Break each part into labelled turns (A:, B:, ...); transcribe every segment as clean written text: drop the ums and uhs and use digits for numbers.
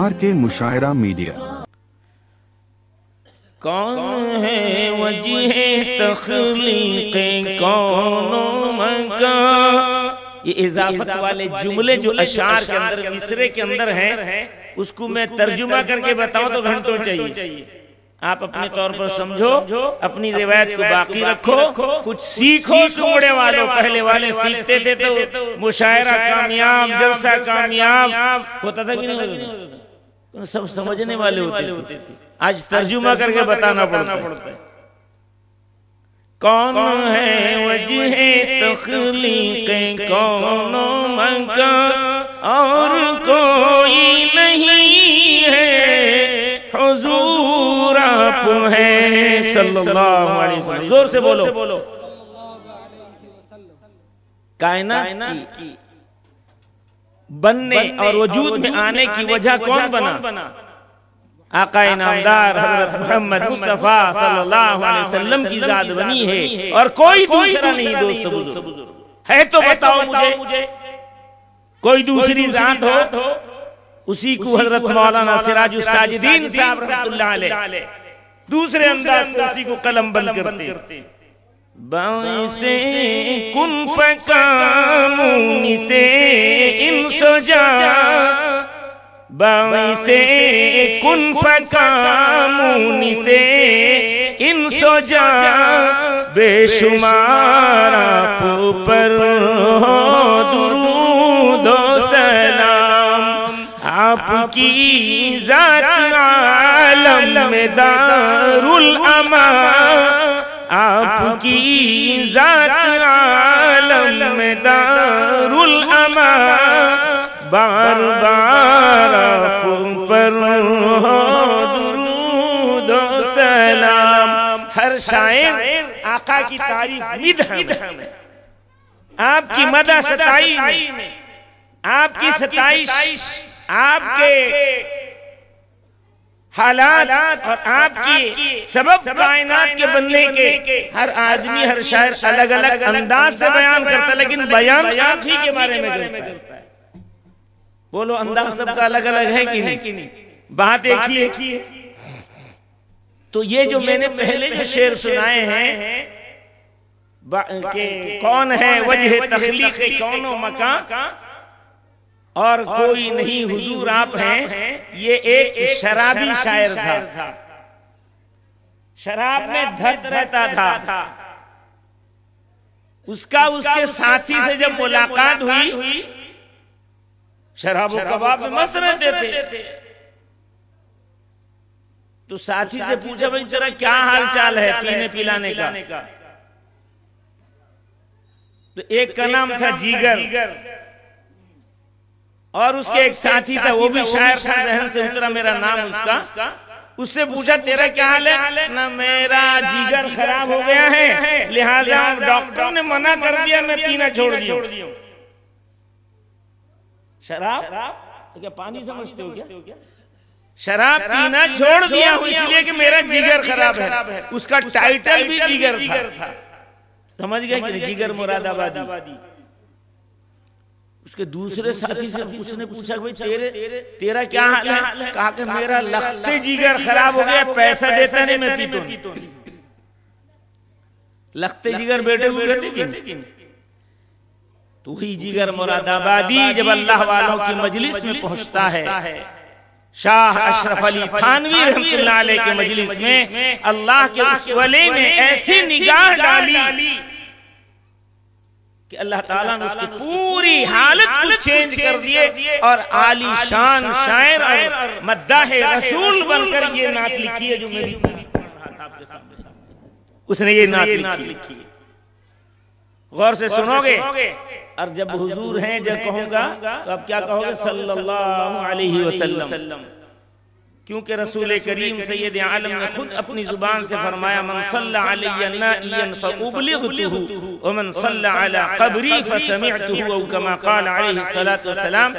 A: RK मुशायरा media.
B: कौन है वजीह तख्लीक़ कौनो मकान। ये इजाफत वाले जुमले जो अशार के अंदर मिसरे के अंदर हैं, उसको मैं तर्जुमा करके बताऊं तो घंटों चाहिए। आप अपने तौर पर समझो, अपनी रिवायत को बाकी रखो, कुछ सीखो सुमड़े वालों। पहले वाले सीखते थे तो मुशायरा कामयाब, जलसा कामयाब होता था कि नहीं होता था? सब समझने वाले होते थे। आज तर्जुमा करके बताना पड़ता है। कौन है वजह तख्लीक़ कौनो मकान और कोई नहीं है, हुजूर आप हैं सल्लल्लाहु अलैहि वसल्लम। जोर से बोलो। कायनात की बनने और वजूद में आने की वजह कौन बना? आकाए नामदार हजरत मोहम्मद मुस्तफा सल्लल्लाहु अलैहि वसल्लम की जात बनी है और कोई दूसरा नहीं। दोस्तों बुजुर्ग है तो बताओ मुझे, कोई दूसरी जात हो? उसी को हजरत मौलाना सिराजुस साजिदीन साहब रहमतुल्लाह अलैह दूसरे अंदाज में उसी को कलम बंद करते। बाइसे कुन फकामुनी से इन सजा, बाइसे कुन फकामुनी से इन सजा, बेशुमार आप पर हो दुरूद व सलाम। आपकी ज़ात आलम में दारुल अमान, आपकी ज़ात आलम में दारुल अमान, बार बार आप पर हो दुरूद व सलाम। हर शायर आका की तारीफ मिदह में, आपकी मदह सताई में, आपकी सताइश, आपके हालात और आपकी सबब कायनात के बनने के हर आदमी, हर शायर अलग अलग अंदाज से बयान करता है, लेकिन बयान आप ही के बारे में करता है। बोलो, अंदाज सबका अलग अलग है कि नहीं? बात एक ही है। तो ये जो मैंने पहले जो शेर सुनाए हैं कि कौन है वजह तख्लीक़ कौनो मकान और कोई नहीं हुजूर आप हैं, ये एक शराबी शायर था। शराब में धत रहता था। उसका उसके साथी से जब मुलाकात हुई, शराब और कबाब में मस्त रहते थे, तो साथी से पूछा, भाई तेरा क्या हाल चाल है पीने पिलाने का? तो एक का नाम था जीगर और उसके एक साथी था, वो भी शायर था, जहन से उतरा मेरा नाम उसका। उससे पूछा, तेरा क्या हाल है? ना मेरा जिगर खराब हो गया है, लिहाजा डॉक्टर ने मना कर दिया, मैं पीना छोड़ दिया। शराब क्या पानी समझते हो क्या? शराब पीना छोड़ दिया हूं इसलिए कि मेरा जिगर खराब है। उसका टाइटल भी जिगर था। समझ गए कि जिगर मुरादाबादी। उसके दूसरे साथी से उसने पूछा, भाई तेरा क्या हाल है? कहा कि मेरा लखते जिगर खराब हो गया, पैसा देता नहीं, मैं पीतो नहीं। लखते जिगर बेटे को कहते, तो ही जिगर मुरादाबादी जब अल्लाह वालों की मजलिस में पहुंचता है, शाह अशरफ अली थानवी रहमतुल्लाह अलैह के मजलिस में अल्लाह के उस वली ने ऐसी निगाह डाली कि अल्लाह ताला ने उसकी पूरी हालत को चेंज कर दिए और आली शान शायर और मद्दाह रसूल बनकर ये नात लिखी है जो मैं पढ़ रहा था आपके सामने। उसने ये नात लिखी है, गौर से सुनोगे। और जब हुजूर हैं जब कहूंगा तो आप क्या कहोगे? सल्लल्लाहु अलैहि वसल्लम। क्योंकि रसूल करीम सैयद आलम ने खुद अपनी जुबान से फरमाया, मन सल्ला अलैया नाइयन फउबलिगतुहु व मन सल्ला अला कब्री फसमिअतुहु, औ कमा क़ाल अलैहि सलातु वस्सलाम,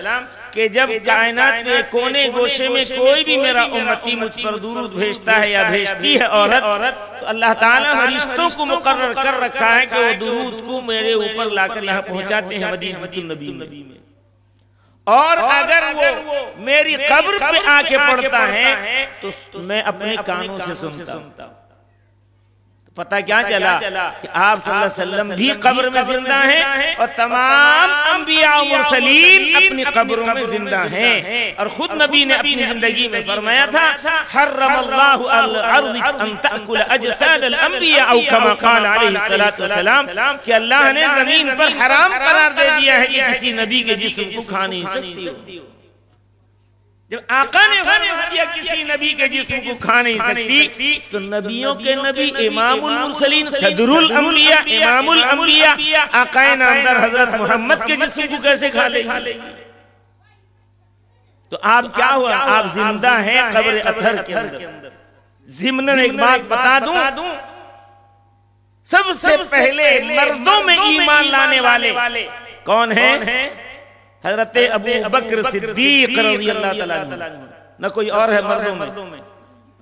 B: कि जब कायनात के कोने गोशे में कोई भी मेरा उम्मती मुझ पर दुरूद भेजता है या भेजती है औरत, तो अल्लाह ताला फरिश्तों को मुकर्रर कर रखा है कि वो दुरूद को मेरे ऊपर लाकर यहाँ पहुंचाते हैं मदीनतुन नबी में। और अगर वो मेरी कब्र पे आके पड़ता है तो मैं अपने कानों से सुनता हूं। तो पता क्या चला कि आप सल्लल्लाहु अलैहि वसल्लम भी कब्र में जिंदा हैं और तमाम अंबिया और मुरसलीन अपनी कब्रों में जिंदा हैं। और खुद नबी ने अपनी जिंदगी में फरमाया था, हर्रमल्लाहु अल-अर्ज़ अन तअकुल अजसाद अल-अंबिया औ कमा क़ाल अलैहि सलातु वस्सलाम, कि अल्लाह ने जमीन पर हराम करार दे दिया है कि किसी नबी के जिस्म को खा नहीं सकती हो। जब आका ने फरमा दिया किसी नबी के जिस्म को खा नहीं सकती, तो नबियों के नबी इमामुल मुरसलीन सदरुल अंबिया इमामुल अंबिया आकाए नामदार हजरत मोहम्मद के जिस्म को कैसे खा लेंगे? तो आप क्या हुआ, आप जिंदा हैं कब्र अथर के अंदर। ज़िम्नन एक बात बता दूं, सबसे पहले मर्दों में ईमान लाने वाले कौन हैं? हजरत अबू बकर सिद्दीक रज़ियल्लाहु तआला अन्हु, न कोई और है मर्दों में।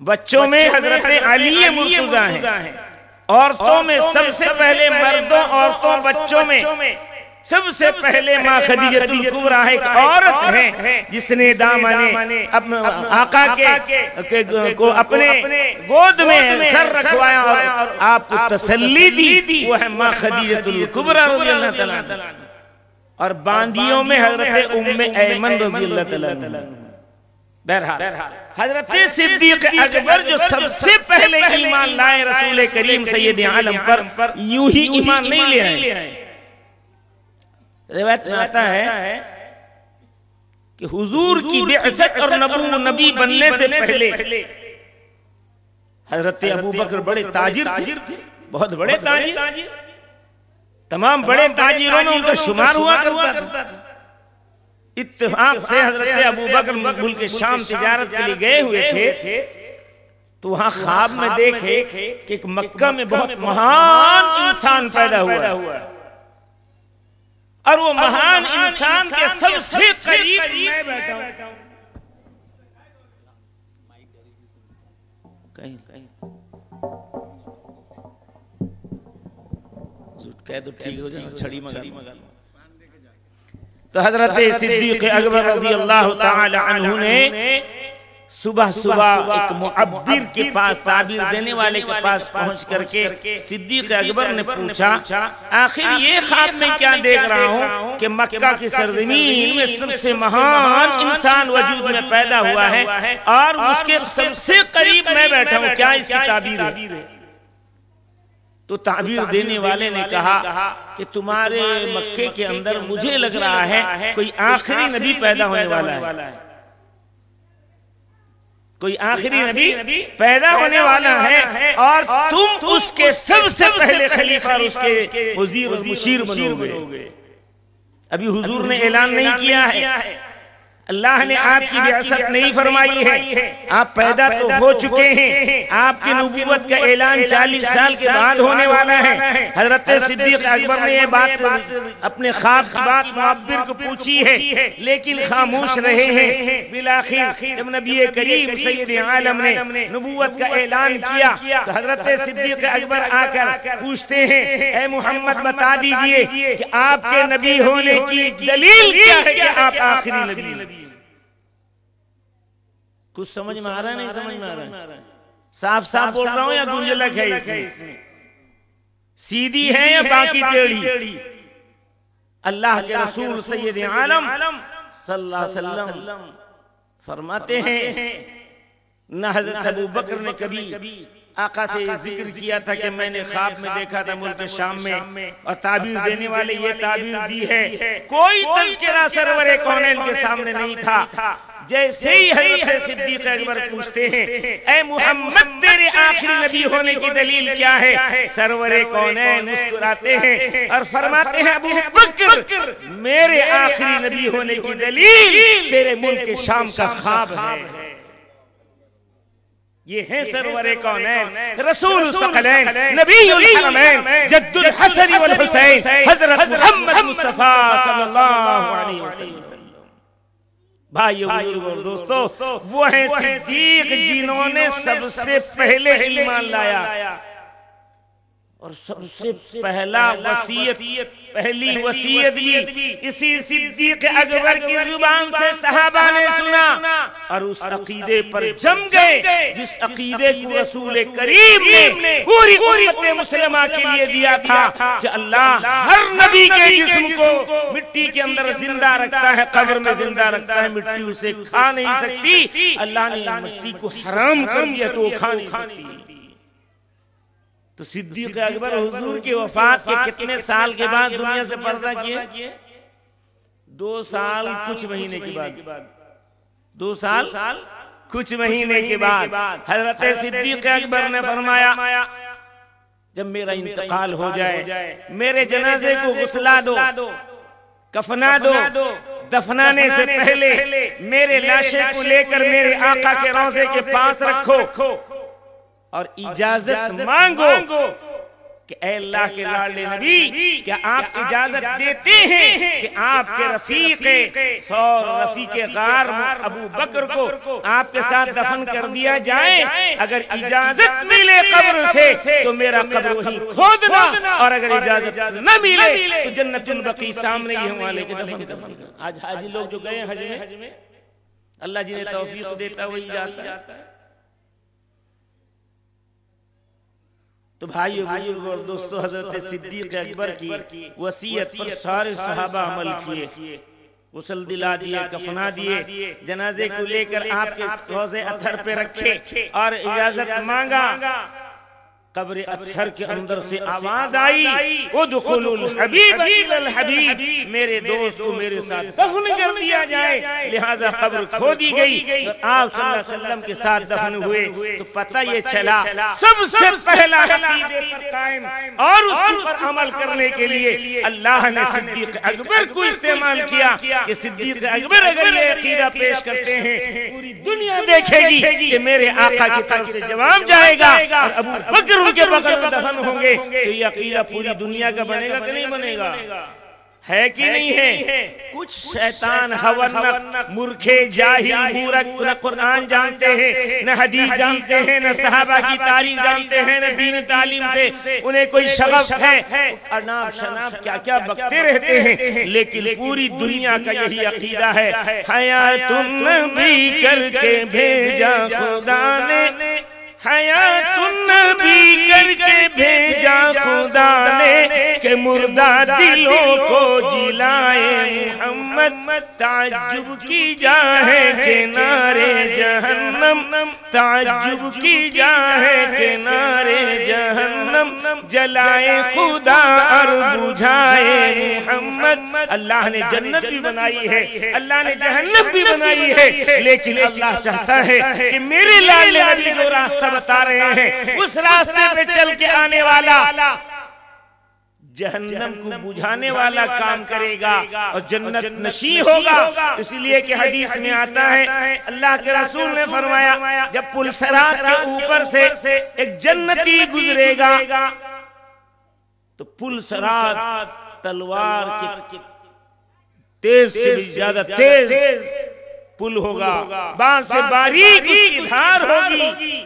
B: बच्चों में हजरत अली मुर्तज़ा हैं। औरतों में सबसे पहले मर्दों, औरतों, बच्चों में सबसे पहले माँ खदीजतुल कुबरा एक औरत है जिसने दामने आका के को अपने गोद में सर रखवाया और आपको तसल्ली दी। वो है माँ खदीजतुल कुबरा रज़ियल्लाहु तआला अन्हा। और बांदियों में हजरत उम्मे ऐमन रज़ियल्लाहु तआला अन्हा। बहरहाल हजरत सिद्दीक अकबर जो सबसे पहले ईमान लाए रसूल करीम सैयद आलम पर, यूं ही ईमान नहीं ले आए। रिवायत में आता है कि हुजूर की बिअसत और नबी बनने से पहले हजरत अबू बकर बड़े ताजिर थे, बहुत बड़े ताजिर। तमाम बड़े ताजिरों में उनका शुमार हुआ करता था। इत्तेफाक से हजरत अबू बकर मुल्क के शाम तिजारत के लिए गए हुए थे, तो वहां ख्वाब में देखे कि एक मक्का में बहुत महान इंसान पैदा हुआ और वो महान इंसान के सबसे करीब मैं बैठा हूं। कहीं कह दो ठीक हो जाए, छड़ी मंगा। तो हजरत सिद्दीक अकबर रज़ियल्लाहु ताला अन्हु ने सुबह सुबह एक मुअब्बिर के पास, ताबीर देने वाले के पास पहुंच करके सिद्दीक अकबर ने पूछा, आखिर ये ख्वाब में क्या देख रहा हूं कि मक्का की सरजमीन में सबसे महान इंसान वजूद में पैदा हुआ है और उसके सबसे करीब मैं बैठा हूं, क्या इसकी ताबीर है? तो ताबीर देने वाले ने कहा कि तुम्हारे मक्के के अंदर मुझे लग रहा है कोई आखिरी नबी पैदा होने वाला है, कोई आखिरी नबी पैदा होने वाला है और तुम उसके सबसे पहले खलीफा और उसके वजीर और मुशीर बनोगे। अभी हुजूर ने ऐलान नहीं किया है, अल्लाह ने आपकी बिअसत नहीं फरमाई है, आप पैदा तो हो चुके हैं, आपकी नबूवत का ऐलान 40 साल के बाद होने वाला है। हजरत सिद्दीक अकबर ने ये बात अपने ख्वाब की बात मुअब्बिर को पूछी है, लेकिन खामोश रहे हैं। बिलाखिर जब नबी करीम सैयद आलम ने नबूवत का ऐलान किया तो हजरत सिद्दीक अकबर आकर पूछते हैं, ए मुहम्मद बता दीजिए कि आपके नबी होने की दलील क्या है कि आप आखिरी नबी? कुछ समझ में आ रहा है? नहीं समझ में आ रहा है? साफ साफ बोल रहा हूं या गुंजलक है इसमें? सीधी है या बाकी टेढ़ी? अल्लाह के रसूल सैयद आलम सल्लल्लाहु अलैहि वसल्लम फरमाते हैं, न हज़रत अबू बकर ने कभी आका से जिक्र किया था कि मैंने ख्वाब में देखा था मुल्क शाम में, और ताबीर देने वाले ये ताबीर दी है, कोई तज़किरा सरवरे कौनैन के सामने नहीं था। जैसे ही हज़रत सिद्दीक अकबर पूछते हैं, ए मुहम्मद तेरे आखिरी नबी होने की दलील क्या है? सरवरे कौनैन मुस्कुराते हैं और फरमाते हैं, अबू बकर मेरे आखिरी नबी होने की दलील तेरे मुल्क शाम का ख्वाब है। ये है सरवरे कौनैन, रसूल सकलैन, नबीउल हरमैन, जद्दुल हसन वल हुसैन, हजरत मोहम्मद मुस्तफा सल्लल्लाहु अलैहि वसल्लम। भाइयों बुजुर्गों और दोस्तों, वो है सिद्दीक जिन्होंने सबसे पहले ईमान लाया और सबसे पहली वसीयत भी इसी सिद्दीक अकबर की जुबान से सहाबा ने सुना और उस अकीदे पर जम गए जिस अकीदे को रसूल करीम ने पूरी उम्मत मुस्लिमा के लिए दिया था कि अल्लाह हर नबी के जिस्म को मिट्टी के अंदर जिंदा रखता है, कब्र में जिंदा रखता है, मिट्टी उसे खा नहीं सकती। अल्लाह ने मिट्टी को हराम कर दिया तो वो खा नहीं सकती। तो सिद्दीक अकबर हुजूर की वफात के कितने साल के बाद दुनिया से पर्दा किए? 2 साल कुछ महीने के बाद, 2 साल कुछ महीने के बाद हजरत सिद्दीक अकबर ने फरमाया, जब मेरा इंतकाल हो जाए मेरे जनाजे को गुस्ला दो, कफना दो, दफनाने से पहले मेरे लाशे को लेकर मेरे आका के रोज़े के पास रखो और इजाजत मांगो कि ऐ अल्लाह के लाडले नबी, क्या आप इजाजत देते हैं कि आपके रफीके सौर रफीके गार अबू बकर को आपके साथ दफन कर दिया जाए? अगर इजाजत मिले कब्र से तो मेरा कब्र वहीं खोदना, और अगर इजाजत न मिले तो जन्नतुल बकी सामने ही हम वाले के दफन कर देगा। आज हाजी लोग जो गए हज में, अल्लाह जिन्हें तौफीक देता वही जाता है। तो भाइयों बुजुर्गों और दोस्तों, हजरत सिद्दीक अकबर की वसीयत पर सारे सहाबा अमल किए, गुस्ल दिला दिए, कफना दिए, जनाजे को लेकर आपके रोज़े अतहर पे रखे और इजाजत मांगा। कब्र अतहर के अंदर से आवाज आई, उदखुलुल हबीब इलल हबीब, मेरे दोस्त को मेरे साथ दफन कर दिया जाए। लिहाजा कब्र खोदी गई और आप सल्लल्लाहु अलैहि वसल्लम के साथ दफन हुए। तो पता ये चला सबसे पहला अकीदे पर कायम और उस पर अमल करने के लिए अल्लाह ने सिद्दीक अकबर को इस्तेमाल किया कि सिद्दीक अकबर अगर ये अकीदा पेश करते हैं पूरी दुनिया देखेगी कि मेरे आका की तरफ से जवाब जाएगा और अबू बकर उनके बगल में दफन होंगे। तो ये अकीदा पूरी दुनिया का बनेगा कि नहीं बनेगा? है कि नहीं है? कुछ शैतान हवन्नक मूर्खे जाहिल मूरख न कुरान जानते हैं, न हदीस जानते हैं, न सहाबा की तारीख जानते हैं, न दीन तालीम से उन्हें कोई शगफ है, अनाप शनाप क्या क्या बकते रहते हैं। लेकिन पूरी दुनिया का यही अकीदा है, हयातुन नबी करके भेजा खुदा ने, हयातुन नबी करके भेजा खुदा ने कि मुर्दा दिलों को जिलाए मोहम्मद। ताज्जुब की जाए किनारे जहन्नम, ताज्जुब की जाए किनारे जहन्नम, जलाए खुदा और बुझाए मोहम्मद। अल्लाह ने जन्नत भी बनाई है, अल्लाह ने जहन्नम भी बनाई है, लेकिन अल्लाह चाहता है कि मेरे लाडले नबी जो रास्ता बता रहे हैं उस रास्ते पे चल के आने वाला जहन्नम को बुझाने वाला काम करेगा और जन्नत नशी होगा। इसलिए कि हदीस में आता है, अल्लाह के रसूल ने फरमाया, जब पुल सिरात के ऊपर से एक जन्नती गुजरेगा तो पुल सिरात तलवार के तेज से भी ज्यादा तेज पुल होगा, बांस से बारीक उसकी धार होगी।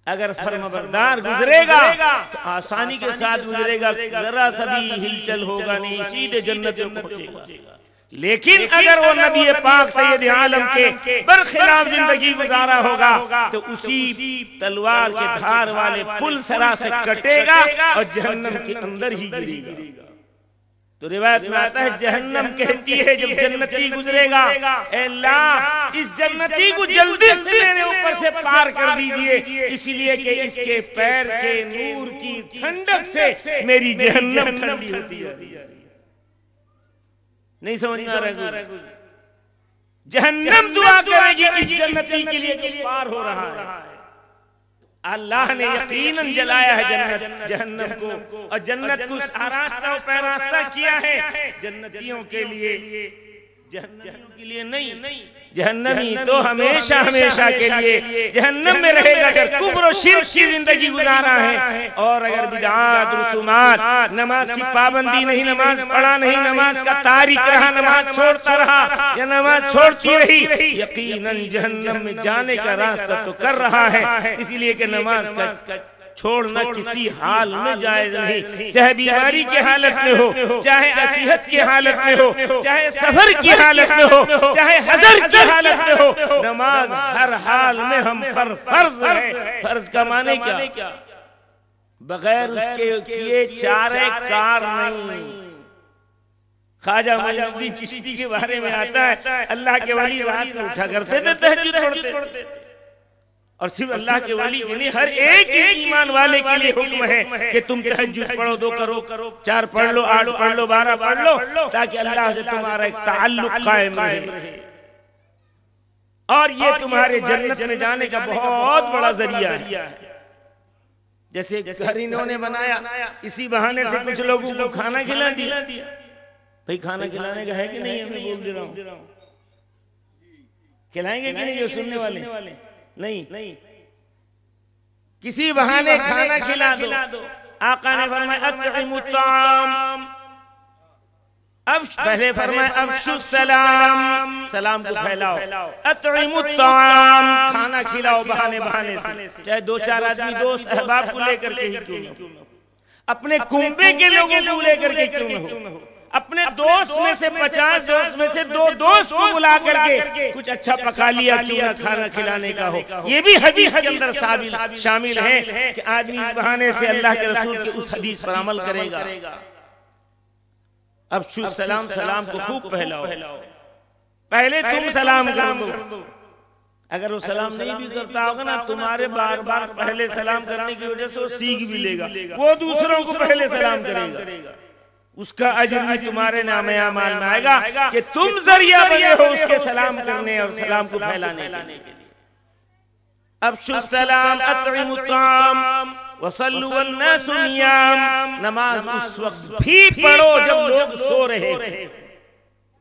B: अगर फर्माबरदार गुजरेगा तो आसानी के साथ गुजरेगा, जरा सा भी हिलचल होगा नहीं, सीधे जन्नत में पहुंचेगा। लेकिन अगर वो नबी पाक सैयद आलम के बरखिलाफ जिंदगी गुजारा होगा तो उसी तलवार के धार वाले पुल सरा से कटेगा और जहन्नम के अंदर ही गिरेगा। तो रिवायत में आता है, जहन्नम कहती है जब जन्नती गुजरेगा, अल्लाह इस जन्नती को जल्दी से मेरे ऊपर से पार कर दीजिए, इसलिए कि इसके पैर के नूर की ठंडक से मेरी जहन्नम ठंडी होती है। नहीं समझ में आ रहा है? जहन्नम दुआ करेगी इस जन्नती के लिए जो पार हो रहा है। अल्लाह ने यकीनन जलाया है जहन्नम को, और जन्नत को रास्ता पैरास्ता किया है जन्नतियों के लिए। जहन्नमियों के लिए नहीं, जहन्नमी तो हमेशा हमेशा के लिए जहन्नम में रहेगा अगर कुफ्र और शिर्क की जिंदगी गुजारा है। और अगर बिदअत रसूमात, नमाज की पाबंदी नहीं, नमाज पढ़ा नहीं, नमाज का तारिक रहा, नमाज छोड़ता रहा या नमाज छोड़ती रही, यकीनन जहन्नम में जाने का रास्ता तो कर रहा है। इसीलिए कि नमाज का छोड़ना किसी हाल में जायज नहीं, चाहे बीमारी की हालत में हो, चाहे असीहत की हालत में हो, चाहे सफर की हालत में हो, चाहे हजर की हालत में हो, नमाज हर हाल में हम पर फर्ज है। फर्ज का माने क्या? बगैर उसके किए चारे कार नहीं। ख्वाजा मोइनुद्दीन चिश्ती के बारे में आता है, अल्लाह के वली रात में उठा करते थे, तहज्जुद पढ़ते। और सिर्फ अल्लाह के वली नहीं, हर एक ईमान वाले के लिए हुक्म है कि तुम तहज्जुद पढ़ो, 2 करो, 4 पढ़ लो, 8 पढ़ लो, 12 पढ़ लो, ताकि अल्लाह से तुम्हारा एक ताल्लुक कायम रहे। और ये तुम्हारे जन्नत में जाने का बहुत बड़ा जरिया है। जैसे घर इन्होंने बनाया, इसी बहाने से कुछ लोगों को खाना खिला दिया। भाई खाना खिलाने का है कि नहीं? मैं बोल दे रहा हूँ, खिलाएंगे कि नहीं? जो सुनने वाले नहीं, किसी बहाने खाना खिला दो। आका ने फरमाया अत्इमुत ताम, अब पहले फरमाया अफ्शुस सलाम, सलाम को फैलाओ। अत्इमुत ताम, खाना खिलाओ बहाने से, चाहे 2-4 आदमी दोस्त अहबाब को लेकर के ही क्यों न हो, अपने कुंबे के लोगों को लेकर के क्यों न हो, अपने दोस्त में से 50 दोस्त में से 2 दोस्त को बुला करके कुछ अच्छा पका लिया, क्यों ना खाना खिलाने का हो। ये भी हदीस के अंदर शामिल है कि आदमी इस बहाने से अल्लाह के रसूल के उस हदीस पर अमल करेगा। अब शुभ सलाम, सलाम को खूब फैलाओ। पहले तुम सलाम कर दो। अगर वो सलाम नहीं भी करता होगा ना, तुम्हारे बार बार पहले सलाम करने की वजह से वो सीख भी लेगा, वो दूसरों को पहले सलाम करेगा। उसका अजर भी तुम्हारे नामे अमाल में आएगा कि तुम जरिया बने हो उसके सलाम करने और सलाम को फैलाने के लिए। अब शुभ सलाम, अत्इमुत ताम वसल्लु वन्नासु नियाम, नमाज उस वक्त भी पढ़ो जब लोग सो रहे।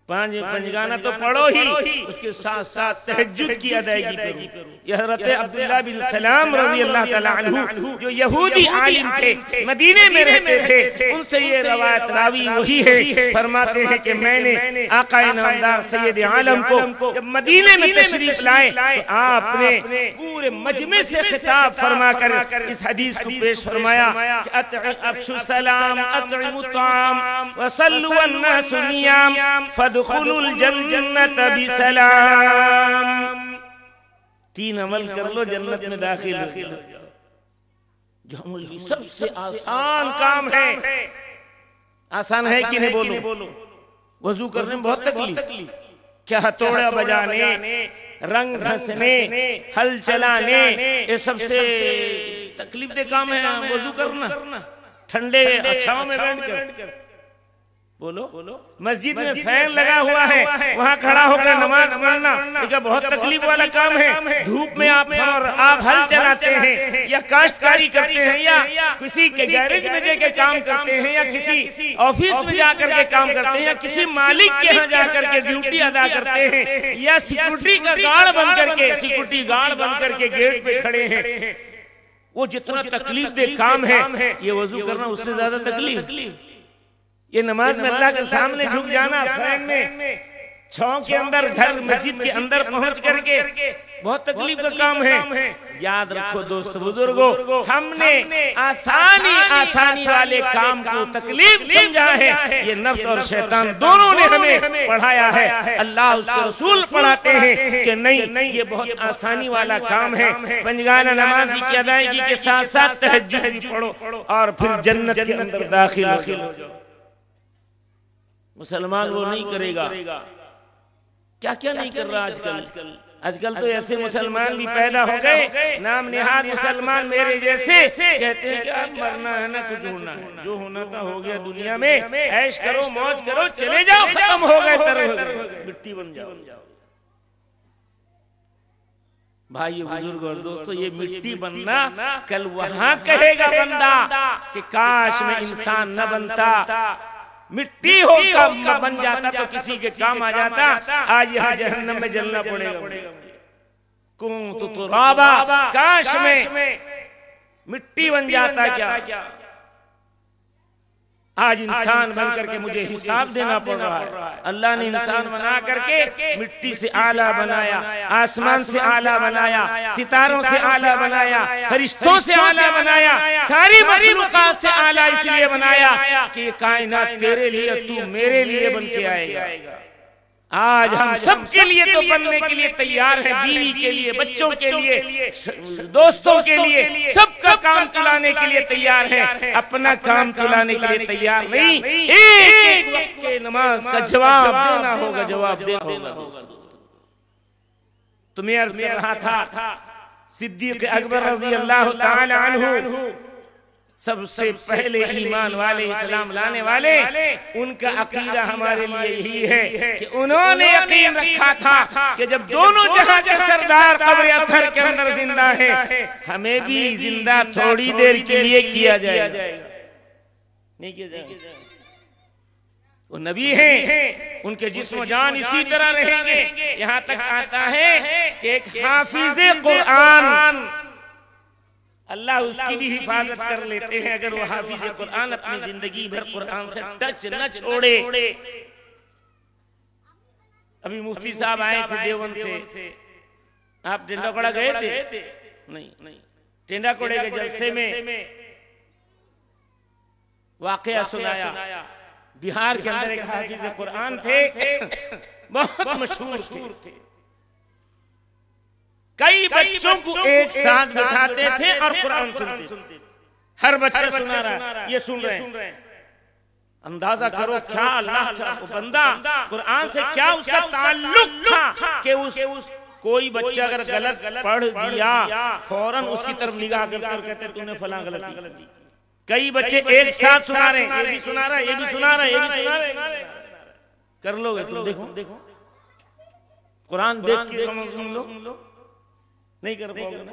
B: पंजगाना तो पढ़ो ही, उसके साथ साथ तहज्जुद की अदायगी करो। यह हज़रत अब्दुल्लाह बिन सलाम रज़ी अल्लाह तआला अन्हु जो यहूदी आलिम थे, मदीने में रहते थे, उनसे ये रवायत रावी वही है। फरमाते हैं कि मैंने आका नामदार सैयद आलम को जब मदीने में तशरीफ लाए तो आपने पूरे मजमे से खिताब फरमाकर इस हदीस को पेश फरमाया कि अफ्शु सलाम अत्इमुत ताम वसल्लु वन्नासु नियाम फदखुलुल जन्नत बिसलाम। 3 अमल कर लो, जन्नत में दाखिल हो जाओ। जो हमारे लिए सबसे आसान काम है। आसान है कि नहीं? बोलो। वजू करने में बहुत तकलीफ, क्या हथौड़ा बजाने, रंग घसने, हल चलाने, ये सबसे तकलीफ दे काम है वजू करना। ठंडे छांव में बैठकर बोलो। मस्जिद में फैन लगा हुआ है, वहाँ खड़ा होकर नमाज पढ़ना ये बहुत तकलीफ वाला काम है। धूप में आप हल चलाते हैं या काश्तकारी करते हैं या किसी के गैरेज में जाकर काम करते हैं या किसी ऑफिस में जाकर के काम करते हैं या किसी मालिक के यहाँ जाकर के ड्यूटी अदा करते हैं या सिक्योरिटी का गार्ड बन करके सिक्योरिटी गार्ड बन करके गेट पे खड़े हैं। वो जितना तकलीफ दे काम है, ये वजू करना उससे ज्यादा तकलीफ। ये नमाज में अल्लाह के सामने झुक जाना, फैन में छांव के अंदर, घर मस्जिद के अंदर पहुंच करके बहुत तकलीफ का काम है। याद रखो दोस्त बुजुर्गों, हमने आसानी वाले काम को तकलीफ समझा है। ये नफ्स और शैतान दोनों ने हमें पढ़ाया है। अल्लाह उसके रसूल पढ़ाते हैं कि नहीं, ये बहुत आसानी वाला काम है। पंजगाना नमाज की अदायगी के साथ साथ तहज्जुद भी पढ़ो और फिर जन्नत के अंदर दाखिल हो जाओ। मुसलमान वो नहीं करेगा। क्या क्या नहीं कर रहा आजकल तो ऐसे मुसलमान भी पैदा हो गए, नाम निहाद मुसलमान मेरे जैसे, कहते हैं कि अब मरना है ना कुछ होना है, जो होना था हो गया दुनिया में, ऐश करो मौज करो चले जाओ, खत्म हो गए, तरह मिट्टी बन जाओ। भाई बुजुर्ग और दोस्तों, ये मिट्टी बनना कल वहां कहेगा बंदा कि काश मैं इंसान न बनता, मिट्टी हो काम बन जाता तो किसी के काम आ जाता, आज यहाँ जहन्नम में जलना पड़ेगा। कुंतु तुराबा, काश में मिट्टी बन जाता क्या। आज इंसान बन करके मुझे हिसाब देना पड़ रहा है। अल्लाह ने इंसान बना करके मिट्टी से आला बनाया, आसमान से आला बनाया, सितारों से आला बनाया, फरिश्तों से आला बनाया, सारी मखलूकात से आला इसलिए बनाया कि ये कायनात तेरे लिए, तू मेरे लिए बन के आएगा। आज हम सबके लिए तो बनने के लिए तैयार हैं, बीवी के लिए, बच्चों के लिए, दोस्तों के लिए, सबका काम तुलाने के लिए तैयार हैं। अपना काम तुलाने के लिए तैयार नहीं। एक वक्त के नमाज का जवाब देना होगा, जवाब देना होगा। तुम्हें अर्ज कर रहा था, सिद्दीक अकबर रज़ी अल्लाह ताला अन्हु सबसे पहले ईमान वाले, इस्लाम लाने वाले, उनका अकीदा हमारे लिए यही है कि उन्होंने यकीन रखा था कि जब दोनों जहां के सरदार कब्र अत्थर के अंदर जिंदा है, हमें भी जिंदा थोड़ी देर के लिए किया जाएगा, नहीं किया जाएगा। वो नबी हैं, उनके जिस्म जान इसी तरह रहेंगे। यहाँ तक आता है कि एक हाफिज़े कुरान, अल्लाह उसकी भी हिफाजत कर लेते हैं अगर वो हाफिज़ कुरान अपनी जिंदगी भर कुरान से टच न छोड़े। अभी मुफ्ती साहब आए थे देवबंद से, आप टेंडाकोड़ा गए थे? नहीं। टेंडाकोड़े के जलसे में वाकया सुनाया। बिहार के अंदर एक हाफिज़ कुरान थे, बहुत मशहूर थे। कई बच्चों को एक साथ बिठाते थे और कुरान सुनते थे। हर बच्चा सुना रहा है, ये सुन रहे हैं। अंदाजा करो क्या अल्लाह का बंदा कुरान से क्या उसका ताल्लुक था कि उस कोई बच्चा अगर गलत पढ़ दिया फौरन उसकी तरफ निगाह करके कहते तूने फलां गलती की। कई बच्चे एक साथ सुना रहे हैं, ये भी सुना रहा है, ये भी सुना रहा है, ये भी सुना रहा है। कर लोगे तुम? देखो कुरान देख के सुन लो, नहीं कर पाओगे ना।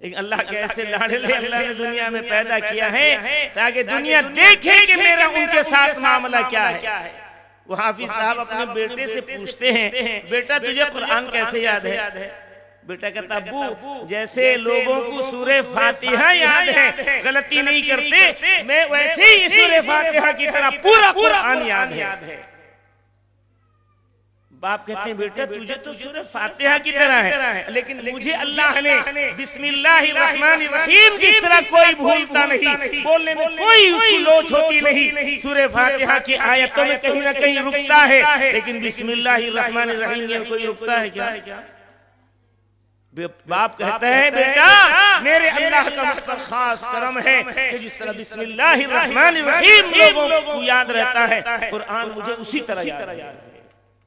B: लेकिन अल्लाह के ऐसे लाडले अल्लाह ने दुनिया में पैदा किया है ताकि दुनिया देखे कि मेरा उनके साथ मामला क्या है। वो हाफिज साहब अपने बेटे से पूछते हैं, बेटा तुझे कुरान कैसे याद है? बेटा कहता अब्बू जैसे लोगों को सूरे फातिहा याद है, गलती नहीं करते, मैं वैसे ही सूरे फातिहा की तरह पूरा कुरान याद है। बाप कहते हैं बेटा तुझे तो सूरह फातिहा की तरह है, लेकिन मुझे अल्लाह ने बिस्मिल्लाहिर्रहमानिर्रहीम की तरह कोई भूलता नहीं, बोलने में कोई उसकी लोच होती नहीं। सूरह फातिहा की आयतों में कहीं ना कहीं रुकता है, लेकिन बिस्मिल्लाहिर्रहमानिर्रहीम में कोई रुकता है क्या? बाप कहता है बेटा मेरे अल्लाह का मुझ पर खास करम है कि जिस तरह बिस्मिल्लाहिर्रहमानिर्रहीम लोगों को याद रहता है, कुरान मुझे उसी तरह याद है।